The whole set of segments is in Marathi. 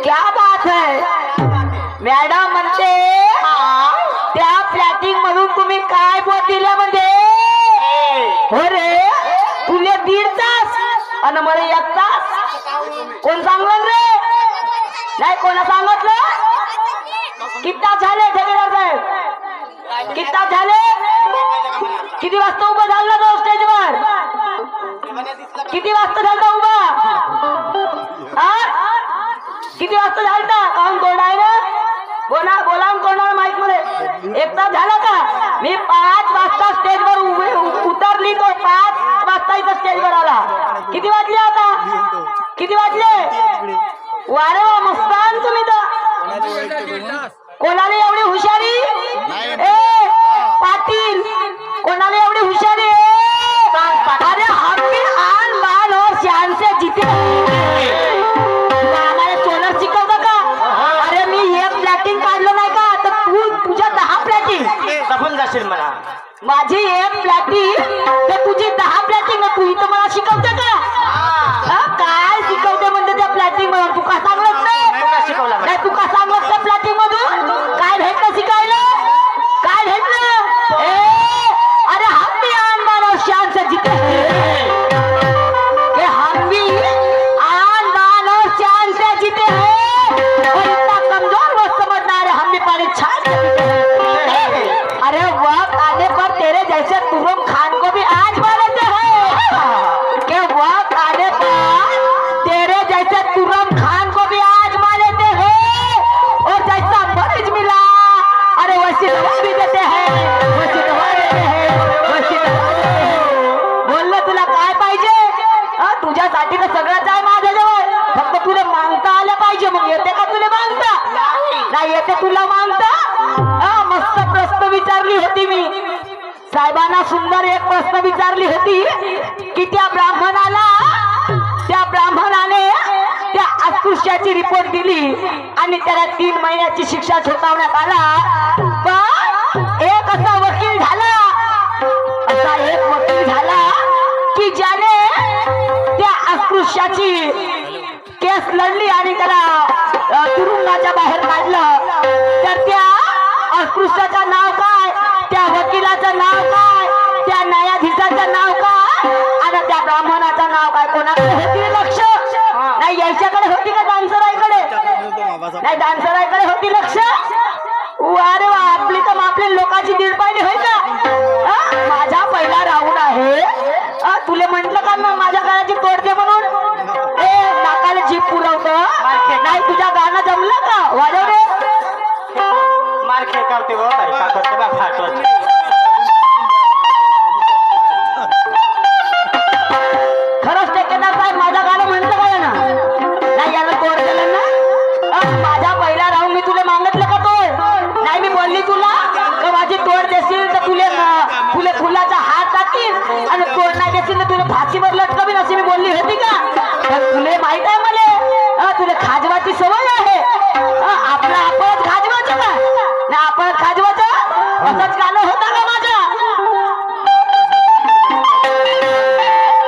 क्या बात है मॅडम म्हणते त्या प्लॅटिंग मधून तुम्ही काय बोल दिल्या म्हणजे हो रे तुले 1.5 तास आणि मला 1 तास कोण सांगलं रे नाही कोणा सांगितलं किती तास झाले ठेकेदार साहेब किती तास झाले किती वाजता उभा झाला तो स्टेजवर किती वाजता झालता उभा किती वाजता झालता काऊन कोण आहे ना बोला बोला कोणाला माहित मध्ये 1 तास झाला का मी 5 वाजता स्टेजवर उभे उतरली तो 5 वाजता इथं स्टेजवर आला किती वाजले आता किती वाजले वारे वा मस्तान तुम्ही तर कोणाला एवढी हुशारी ए पाटील कोणाला एवढी हुशारी अरे हम भी आन बान और शान से जीते आम्हाला सोलर शिकवतं का अरे मी एक प्लॅटिंग काढलं नाही का तर तू तुझ्या 10 प्लॅटिंग कपून जाशील मला माझी एक प्लॅटिंग तर तुझी 10 प्लॅटिंग तू इथं मला शिकवते का काय शिकवते म्हणते त्या प्लॅटिंग मधून तू का सांगत नाही तू का सांगत त्या प्लॅटिंग मधून काय भेटलं शिकायला काय भेटलं अरे हम भी आन बान और शान से जीते हम भी आन बान और शान से जीते हैं और इतना कमजोर वो समझना है हम भी परीक्षा अरे वक्त आने पर तेरे जैसे तुरम खान को भी आज मानते हैं कि वक्त आने पर तेरे जैसे तुरम खान को भी आज मानते हैं और जैसा मरीज मिला अरे वैसी दवा भी देते हैं वैसी दवा देते हैं वैसी दवा देते हैं बोललं तुला काय पाहिजे तुझ्यासाठी तर सगळंच आहे माझ्याजवळ फक्त तुला मागता आलं पाहिजे मग येते का तुला मागता नाही येते तुला मागता मस्त प्रश्न विचारली होती मी साहेबांना सुंदर एक प्रश्न विचारली होती की त्या ब्राह्मणाने त्या अस्पृश्याची रिपोर्ट दिली आणि त्याला 3 महिन्याची शिक्षा ठोठावण्यात आला पण एक असा वकील झाला की ज्याने त्या अस्पृश्याची केस लढली आणि त्याला तुरुंगाच्या बाहेर काढलं तर त्या अस्पृश्याचं नाव काय त्या वकिलाचं नाव काय त्या न्यायाधीशाचं नाव काय आणि त्या ब्राह्मणाचं नाव काय कोणाकडे होती लक्ष नाही याच्याकडे होती का डान्सराईकडे नाही डान्सराईकडे होती लक्ष अरे वा आपली तर आपली लोकांची दीडपायली होय का माझा पहिला राऊंड आहे तुले म्हंटल का ना माझ्या गाण्याची तोडते म्हणून नाकाला जीप पुरवतं नाही तुझ्या गाणं जमलं का वाजव रे मार खेळते हो खरंच ठेकेदार साहेब माझं गाणं म्हणतं काय ना नाही याला तोड केलं ना माझा पहिला राऊंड मी तुला मागितलं का तोड नाही मी बोलली तुला का माझी तोड देशील तर तुले फुलाचा हात टाकील आणि तोड नाही देशील तर तुला फाशीवर लटकवीन अशी मी बोलली होती का तर तुला माहित आहे मला तुला खाजवाची सवय आहे आपला आपण खाजवायचं का ना आपण खाजवायचं असंच गाणं होतं का माझं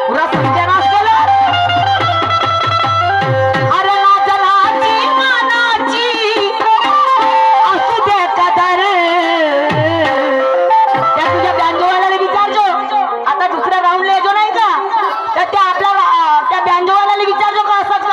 पुरा सत्यानाश केलं अरे लाजलाची मानाची असू दे कदर त्या तुझ्या बँजोवाल्याला विचारजो आता दुसऱ्या राऊंडला येजो नाही का तर त्या बँजोवाल्याला विचारजो का असंच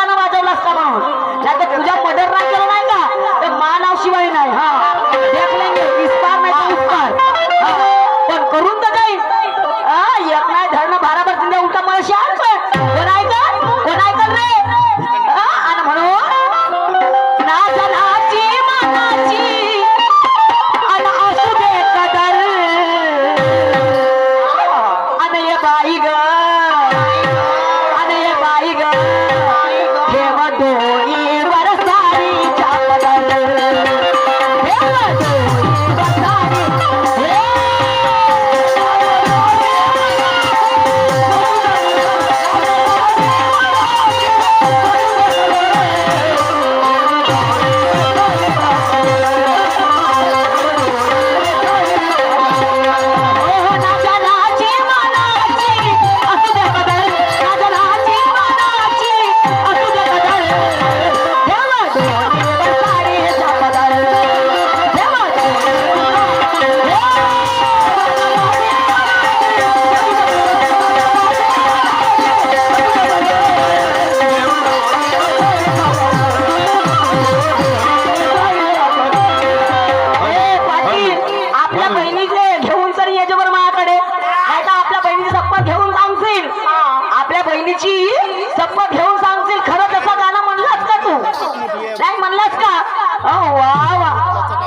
वा वा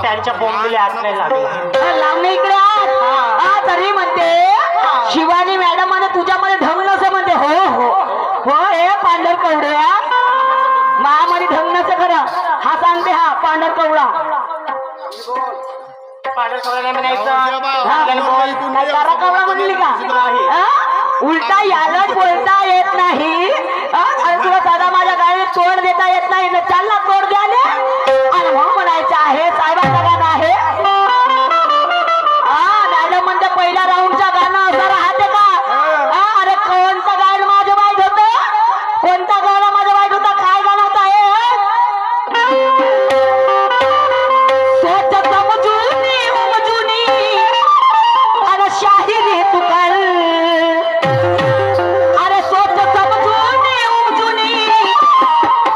त्यांच्या बोंबले हात नाही लागला. लावणे इकडे आत. हा तरी म्हणते शिवानी मॅडम म्हणे तुझ्यामध्ये ढंग नसे म्हणते. हो हो हो हे पांढर कवड्या मायामध्ये ढंग नसे खरं. हा सांगते हा पांढर कवडा. पांढर कवडा नाही म्हणायचं. हा, आपल्याला बोल. काय कारा कवडा म्हणली का? हा? उलटा यालाच बोलता येत नाही. हा? आणि तुला दादा माझ्या गाडीत तोड देता येत नाही ना चालला तोड द्याले आणि मग म्हणायचं आहे साहेबांचं गाणं आहे. हा मॅडम म्हणते पहिल्या राऊंडच्या गाणं असं राहते का? हा अरे कोणतं गाणं माझं वाईट होतं? कोणतं गाणं माझं वाईट होतं? काय गाणं होतं हे? सोच समजूनी उमजूनी अरे शाहिरी तू कर. अरे सोच समजूनी उमजूनी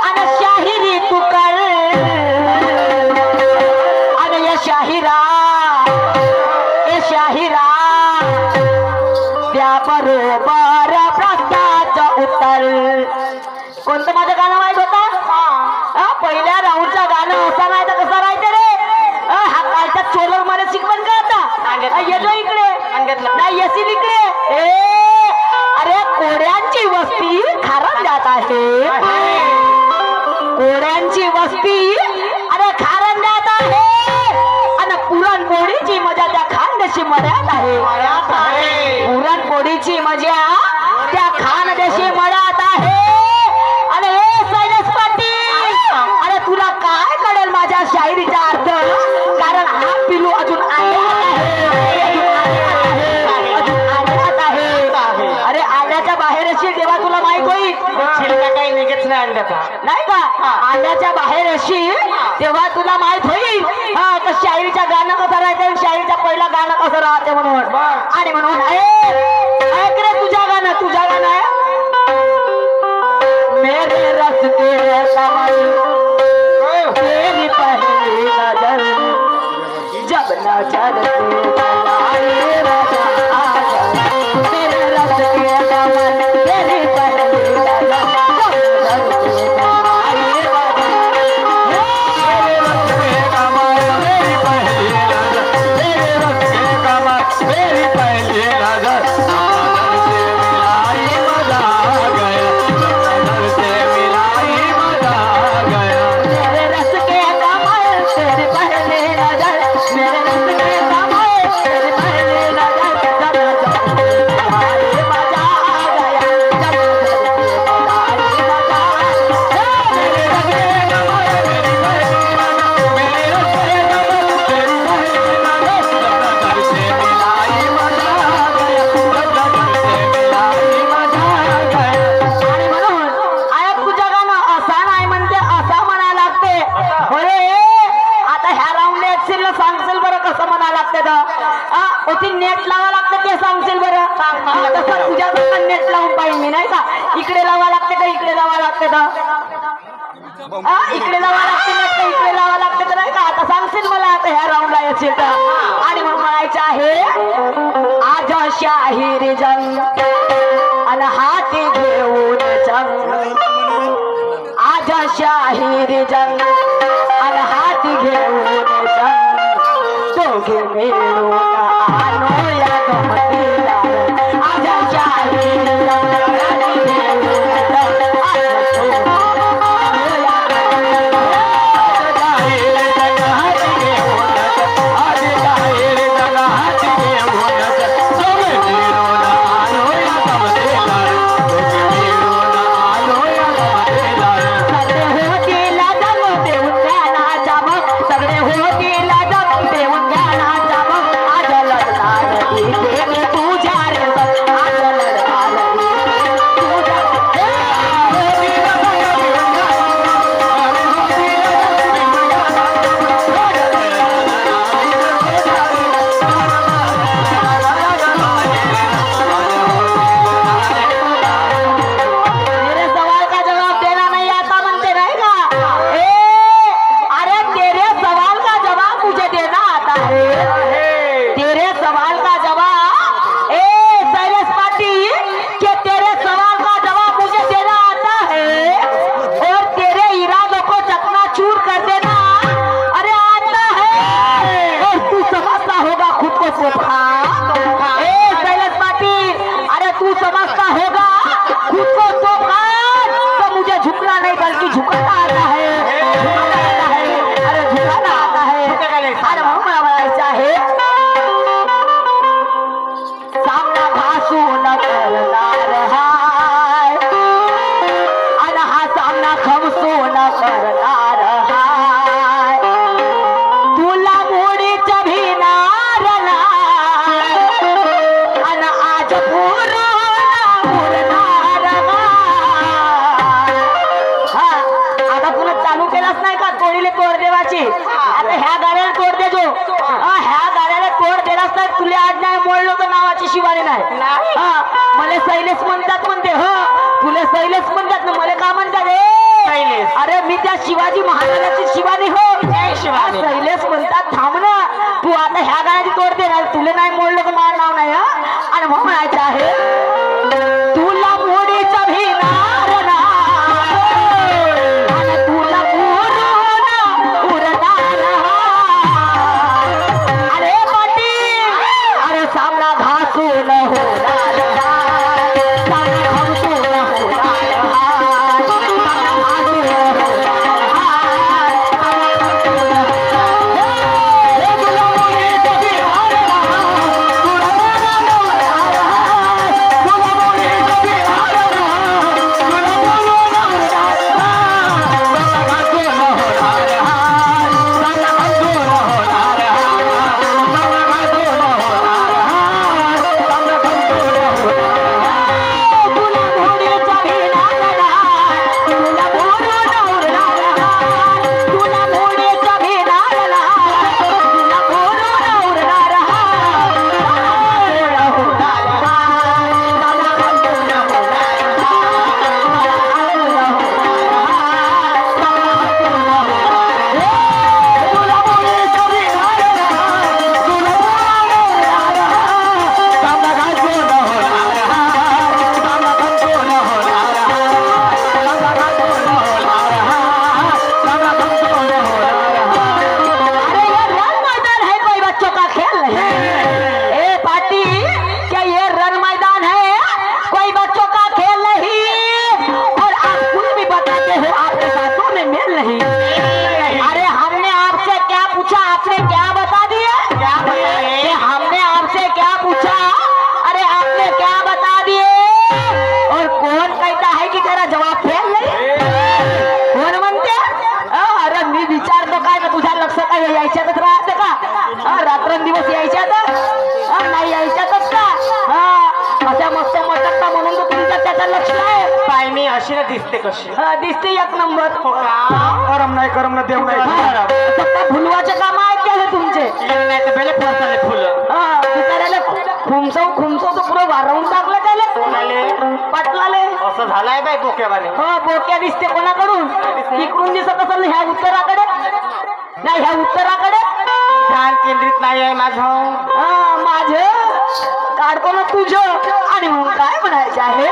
अरे शाहिरी तू कर. अरे या शाहिरा त्या बरोबर प्रश्नाचं उत्तर. कोणतं माझं गाणं माहित होतं? पहिल्या राऊंडचं गाणं असं नाही तर कसं राहायचं रे? हा कालच्या चोलर मध्ये शिकवण का आता? येतो इकडे नाही येशील इकडे. अरे कोड्यांची वस्ती खारंड्यात आहे. कोड्यांची वस्ती अरे खारंड्यात आहे आणि पुरणपोळीची मजा त्या खानदेशी मळ्यात आहे. पुरणपोळीची मजा त्या खानदेशी मळ्यात आहे. अरे हे सैलेश पाटील अरे तुला काय कळेल माझ्या शायरीचा अर्थ? कारण हा पिलू अजून आल्यात आहे. अरे आल्याच्या बाहेर असेल तेव्हा तुला माहित होईल. शिल्लक काही निघत नाही अंड्याचा. नाही का? आल्याच्या बाहेर अशी तेव्हा तुला माहित होईल हा तर शायरीचं गाणं कसं राहते शायरीचा पहिला गाणं कसं राहते म्हणून. आणि म्हणून ऐक रे तुझ्या गाणं आहे मेरे रस्ते कमल तेरी पहली नजर जब नजर से मिलाए राजा आजा. मेरे रस्ते कमल तेरी पहली नजर जब नजर से मिलाए राजा. मेरे रस्ते कमल तेरी पहली नजर मेरे रस्ते कमल तेरी पहली नजर नेट लावा लागते ते सांगशील बरं. तसं तुझ्या नेट लावून पाहिजे मी नाही का? इकडे लावा लागते का इकडे लावा लागते का? इकडे लावा लागते ना का इकडे लावा लागते तर नाही का? आता सांगशील मला आता ह्या राऊंडला येशील तर. आणि मग म्हणायचं आहे आज शाहीर जंग आणि हाती घेऊन जंग. आज शाहीर जंग आणि हाती घेऊन जंग दोघे मिळून आलो या गमतीला. आज शाहीर जंग हाती घेऊन जंग सगळे होतील जम देऊन ज्ञानाचा मग आज म्हणलेलाच नाही का तोडीले तोड देवाची आता ह्या गाड्याला तोड देजो ह्या गाड्याला तोड देलाच नाही तुला आज नाही मोडलो तर नावाची शिवानी नाही मला शैलेश म्हणतात म्हणते हो तुला शैलेश म्हणतात ना मला का म्हणतात शैलेश. अरे मी त्या शिवाजी महाराजाची शिवानी हो जय शिवानी. शैलेश म्हणतात थांब ना तू आता ह्या गाण्याची तोड दे ना तुला नाही मोडलं तर माझं नाव नाही आणि मग म्हणायचं आहे तुला मोडीचा भिणार ना आणि तुला मोडून उरणार अरे पाटील अरे सामना घासून होणार सामना घासून यायच्यातच राहते का रात्रंदिवस यायच्यात नाही यायच्यातच का अशा मस्त मटकता म्हणून तर तुमचं त्याचं लक्ष आहे पाय मी अशी ना दिसते कशी दिसते एक नंबर करम नाही करम ना देव नाही फक्त फुलवाचे काम आहेत का तुमचे नाही तर बेले फुलं फुलं बिचाऱ्याला खुमसव तर पुरं वारवून टाकलं त्याला पाटलाले असं झालंय बाई बोक्यावाने हो बोक्या दिसते कोणाकडून इकडून दिसत असेल ह्या उत्तराकडे नाही ह्या उत्तराकडे ध्यान केंद्रित नाही आहे माझं माझं काढतो ना तुझं आणि मग काय म्हणायचं आहे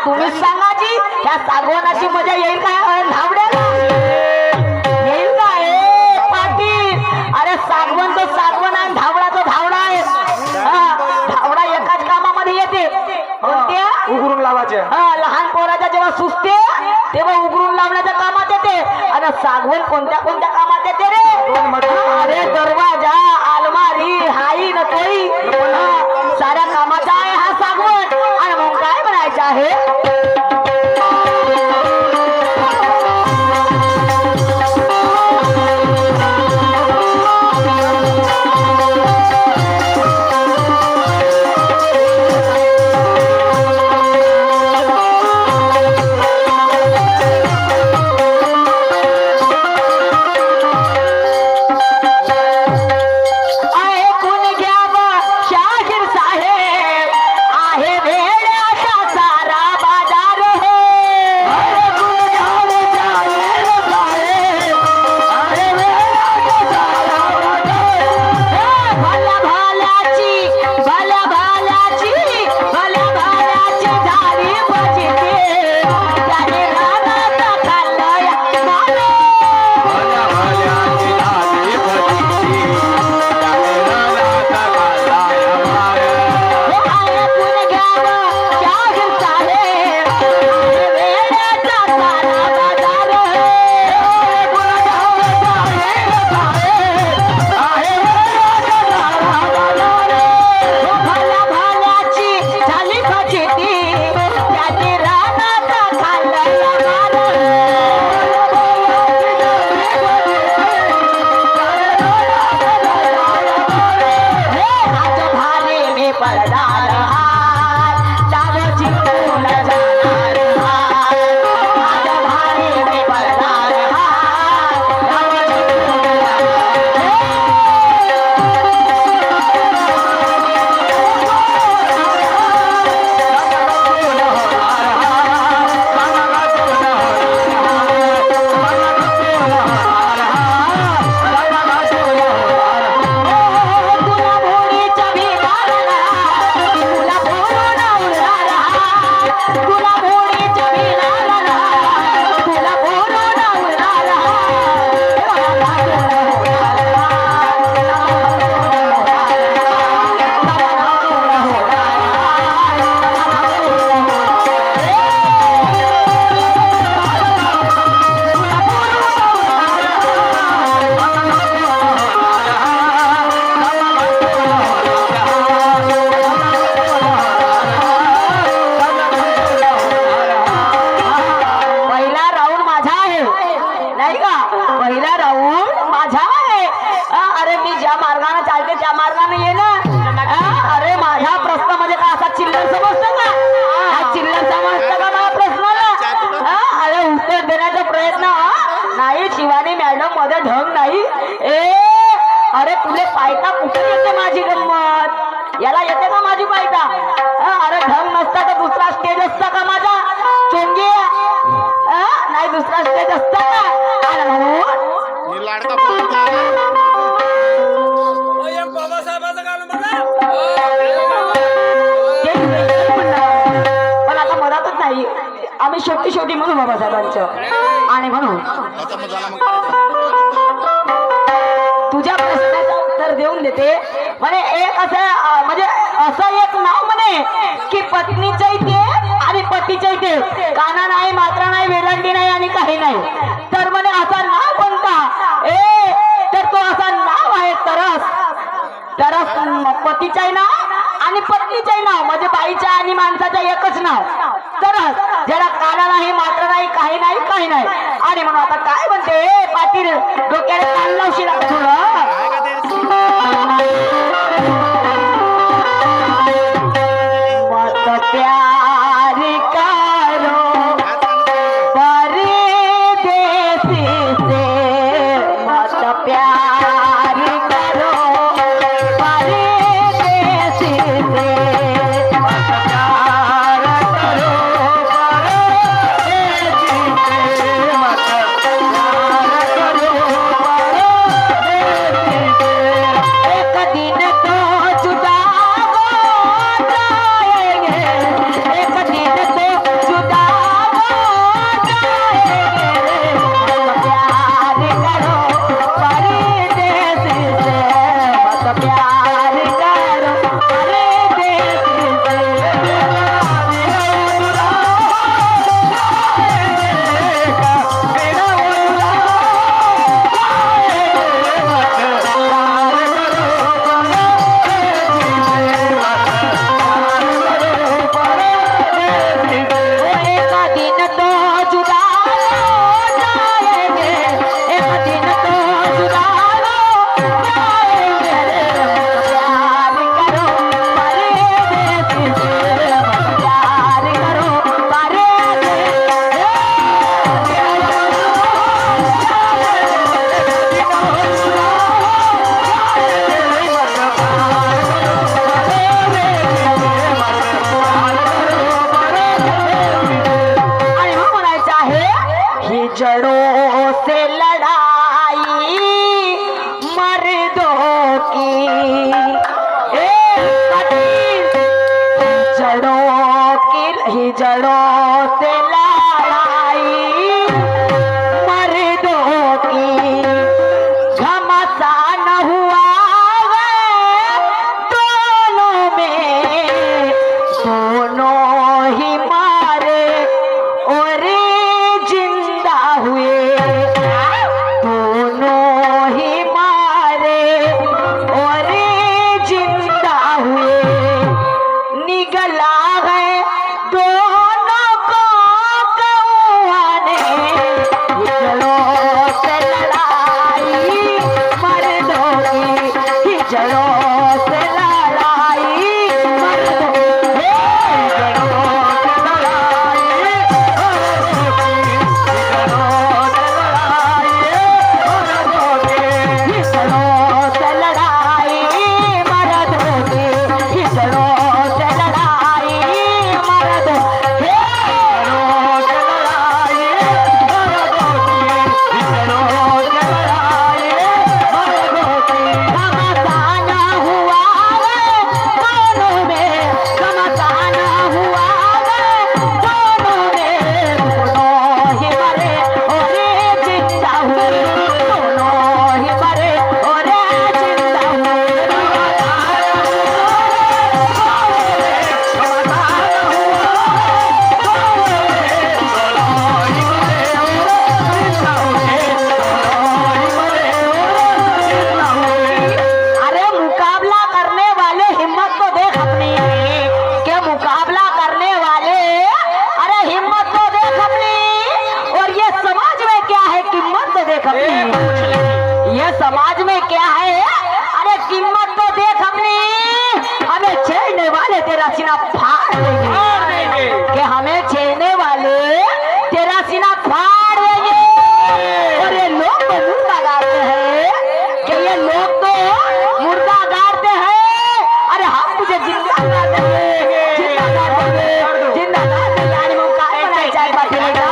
तुम्हीच सांगा जी त्या सागवानाची मजा येईल काय धावड्याला येईल काय पाटील अरे सागवन तो सागवन आहे धावडा तो धावडा आहे धावडा एकाच कामामध्ये येते कोणत्या उघडून लावायचे लहान पोराच्या जेव्हा सुचते तेव्हा उघडून लावण्याच्या कामात येते आणि सागवन कोणत्या कोणत्या कामात येते रे अरे दरवाजा अलमारी हाई नकोई साऱ्या कामाचा आहे हा सागवन आणि मग काय म्हणायचं आहे शिवानी मॅडम मध्ये ढंग नाही अरे तुले पायता कुठे येते माझी गंमत याला येते का माझी पायता अरे ढंग नसता तर दुसरा स्टेज असता का माझा चोंगी नाही दुसरा स्टेज असता का लाडका पण आता मनातच नाही आम्ही शेवटी म्हणू बाबासाहेबांचं आणि म्हणू तुझ्या प्रश्नाचं उत्तर देऊन देते म्हणे एक असं म्हणजे असं एक नाव म्हणे की पत्नीच्या इथे आणि पतीच्या इथे काना नाही मात्रा नाही वेलांटी नाही आणि काही नाही तर म्हणे असा नाव कोणता तर तो असा नाव आहे तरस पतीच्या नाव आणि पत्नीचे नाव म्हणजे बाईच्या आणि माणसाच्या एकच नाव तरच ज्याला काना नाही मात्र नाही काही नाही आणि म्हणून आता काय म्हणते पाटील डोक्याला कान लावशील मत प्यार करो परदेसी से मत प्यार करो परदेसी से हिजड़ों से लड़ाई मर्दों की घमासान हुआ है दोनों में, दोनों ही मारे और जिंदा हुए, दोनों ही मारे और जिंदा हुए। निगला है दोनों को कौआ ने, हिजड़ों से लड़ाई मर्दों की, हिजड़ों से लड़ाई मर्दों की, हिजड़ों से लड़ाई हिजड़ों से लड़ाई मर्दों की, हिजड़ों से लड़ाई मर्दों की, हिजड़ों से लड़ाई हिजड़ों से लड़ाई मर्दों की। घमासान हुआ है दोनों में, घमासान हुआ है दोनों में, दोनों ही मरे और जिंदा हुए, दोनों ही मरे और जिंदा हुए। अरे मुकाबला करने वाले हिम्मत तो देख अपनी, के मुकाबला करने वाले, अरे हिम्मत तो देख अपनी। और ये समाज में क्या है, कीमत तो देख अपनी, ये समाज में क्या है, अरे कीमत तो देख अपनी। हमें छेड़ने वाले तेरा सीना फाड़ देंगे, कि हमें छेड़ने वाले तेरा सीना फाड़ देंगे। और ये लोग तो मुर्दा गाते हैं, कि ये लोग तो मुर्दा गाते हैं, अरे हम तुझे जिंदा कर देंगे, जिंदा कर देंगे, जिंदा कर देंगे। यानी वो काय बनाई चाय पार्टी लेगा।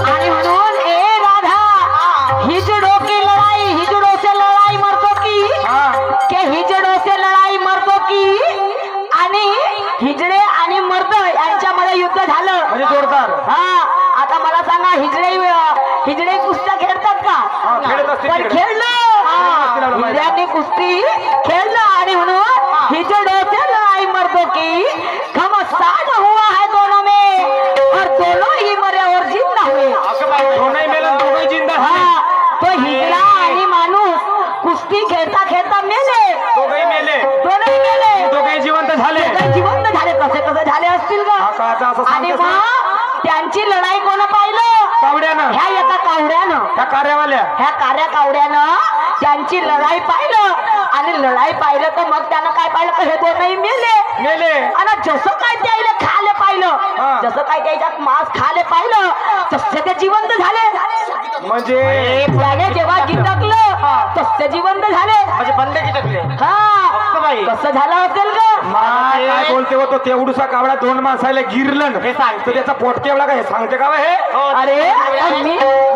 आणि म्हणून ए राधा, हिजड़ों की लड़ाई, हिजड़ों से लड़ाई मर्दों की, के हिजड़ों से लड़ाई मर्दों की, आणि हिजडे आणि मर्द यांच्यामध्ये युद्ध झालं. म्हणजे जोरदार. हा, आता मला सांगा, हिजडे कुस्त्या खेळतात का? खेळत असतील पण तिकडे. खेळलं, खेळलं. हिजड्यांनी कुस्ती खेळलं. आणि म्हणून हिजड़ों से लड़ाई मर्दों की, घमासान हुआ है दोनों में, और दोनों ही मरे और जिंदा हुए. दोनही मेलं, दोघंही जिंदा झाले. हा, तो हिजडा आणि माणूस कुस्ती खेळता खेळता मेले, दोघंही मेले, दोनही मेले, दोघंही जिवंत झाले. दोघंही जिवंत झाले. कसे कसे झाले असतील हा का? काळाचा असं आणि सांगतो मग त्यांची लढाई कोण पाहिलं? कावड्यानं, ह्या एका कावड्यानं, त्या कार्यावाल्या. ह्या कार्या कावड्यानं त्यांची लढाई पाहिलं. आणि लढाई पाहिलं तर मग त्यानं काय पाहिलं, तर हे दोनही मेले. मेले. आणि जसं काय त्याला खाले पाहिलं, हा. जसं काय त्याच्यात मांस खाले पाहिलं, तसे ते जिवंत झाले. म्हणजे त्याने जेव्हा गिटकलं तसे जिवंत झाले. म्हणजे बंद की टाकले. हा, बाई. कसं झालं असेल ग? काय बोलते हो तो, तेवढूसा कावडा दोन माणसाला गिरलं हे सांगतो, त्याचा पोट केवढा का हे सांगते का बा हे? अरे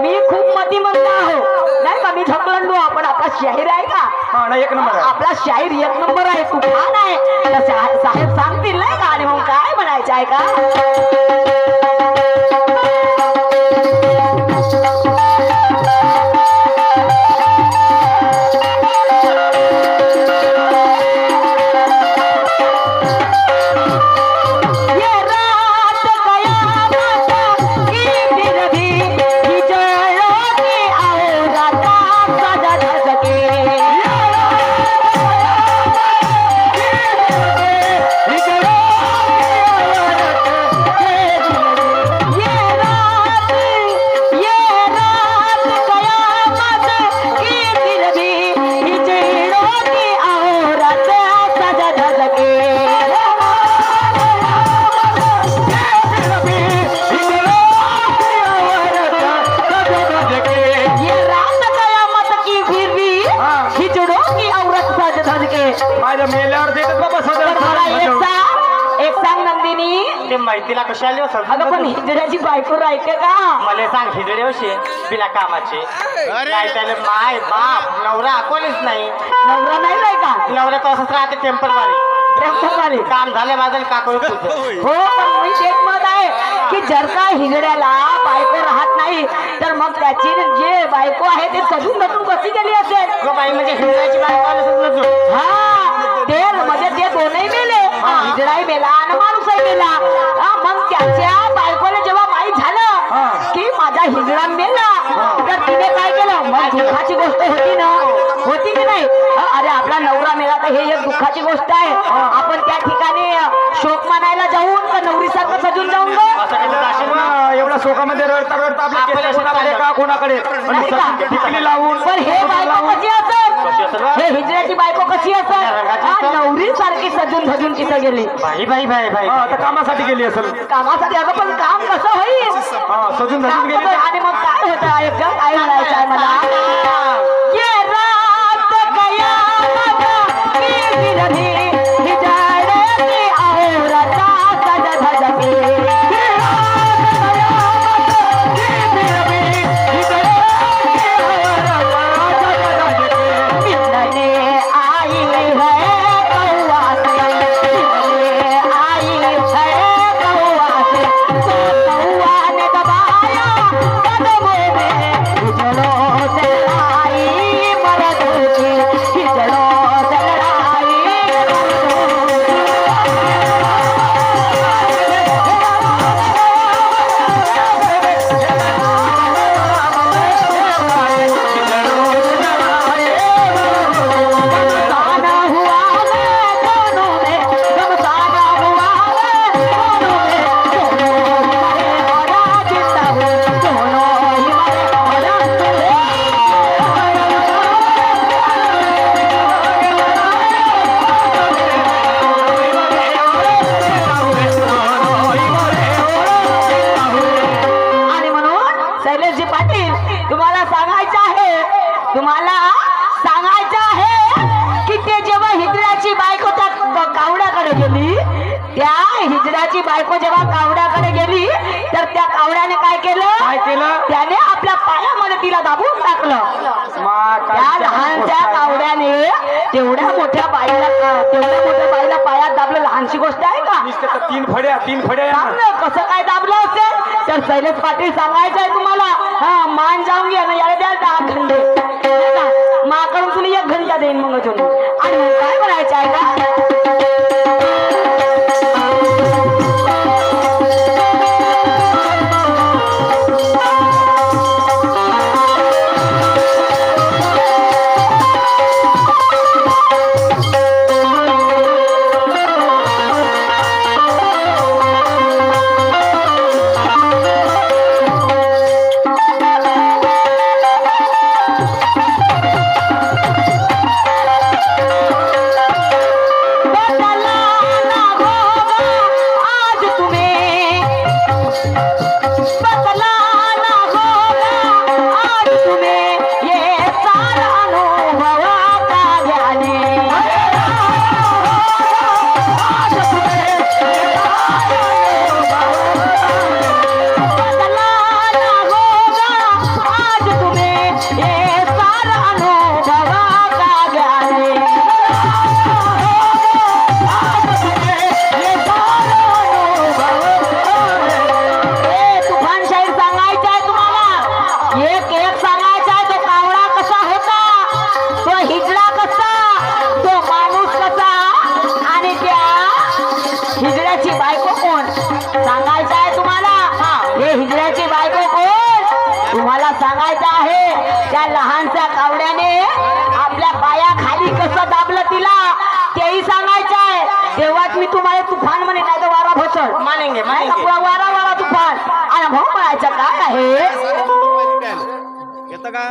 मी खूप मतिमंद आहो, नाही का? मी ढकलंडू. आपण आपला शाहीर आहे का? हा ना, एक नंबर आहे. आपला शाहीर एक नंबर आहे, तुफान आहे. तर साहेब सांगतील नाही का? आणि मग काय म्हणायचं आहे का? ये रात कयामत की फिर भी हिजड़ों की औरता सजा न सके. हिजड़ों की औरत माझ्या मेल्यावर देतात बाबा तर मला सदा एक सांग नंदिनी, ते माहितीला कशी आली अगं पण हिजड्याची बायको राहते का? मला सांग हिजडे असे बिना कामाचे अरे. नाही त्याला माय बाप नवरा कोणीच नाही. नवरा नाही का? नवरा तो असंच राहते टेम्परवारी प्रेमकुमारी. काम झालं माझं का करू तुझं. हो पण मी एक मत आहे की जर का हिजड्याला बायको राहत नाही तर मग त्याची जे बायको आहे ते सजून धरून कशी गेली असेल? गं बाई म्हणजे हिजड्याची बायको आलं समजलं तू. हा ते म्हणजे ते दोनही मेले, हिजडाही मेला आणि माणूसही मेला. मग त्याच्या बायकोला जेव्हा माहीत झालं की माझा हिजडा मेला तर तिने काय केलं? मग दुःखाची गोष्ट होती ना, होती की नाही? अरे आपला नवरा मेला तर हे एक दुःखाची गोष्ट आहे. आपण त्या ठिकाणी शोक मानायला जाऊन का नवरीसारखं सजून जाऊन गं? असं काही असेल ना. एवढ्या शोकामध्ये रडता रडता आपले आपल्याला केस कोणाकडे का कोणाकडे नाही का? टिकली लावून पण हे बायको कशी कशी असेल? असेल बा? हे हिजड्याची बायको कशी असेल? नवरी सारखी सजून धजून तिथं गेली. बाई बाई बाई बाई आता कामासाठी गेली असेल कामासाठी. अगं पण काम कसं होईल? सजून काम धजून गेली कसं? आणि मग काय होतं एकदम काय म्हणायचं आहे मला? ये रात कयामत की गिरधी हिजड्याची औरता सज धज के. ये रात कयामत की गिरधी हिजड्याची औरता सज धज के. मिलने आई है कौआ से, मिलने आई है कौआ से, तो कौआ ने दबाया कदमों में, हिजड़ों से लड़ाई मर्दों की, हिजड़ों से लड़ाई गमसाना हुआ है दोनों में, गमसाना हुआ है दोनों में, दोनों ही मरे और जिंदा हूँ, दोनों ही मरे और आणि म्हणून शैलेशजी पाटील तुम्हाला सांगायचं आहे, तुम्हाला सांगायचं आहे की ते जेव्हा हिजड्याची बायको त्या कावड्याकडे गेली, त्या हिजड्याची बायको जेव्हा कावड्याकडे गेली तर त्या कावड्याने काय काय केलं? केलं? त्याने आपल्या पायामध्ये तिला दाबून टाकलं. त्या लहानच्या कावड्याने तेवढ्या मोठ्या बाईला पायात दाबलं. लहानशी गोष्ट आहे का? तीन फड्या सांग ना, कसं काय दाबलं असेल? तर शैलेश पाटील सांगायचं आहे तुम्हाला. हा मान जाऊन घ्या ना, याला द्या 10 घंटे माकडून तुला 1 घंटा देईन मग अजून. आणि मग काय म्हणायचं आहे का? सांगायचं आहे त्या लहानच्या कावड्याने आपल्या पायाखाली कसं दाबलं तिला तेही सांगायचं आहे. तेव्हाच मी तुम्हाला तुफान म्हणे, नाही तर वारा भसड मानेंगे नाही मानेंगे. का, वारा वारा तुफान. आणि भाऊ म्हणायचं काय आहे, येतं का?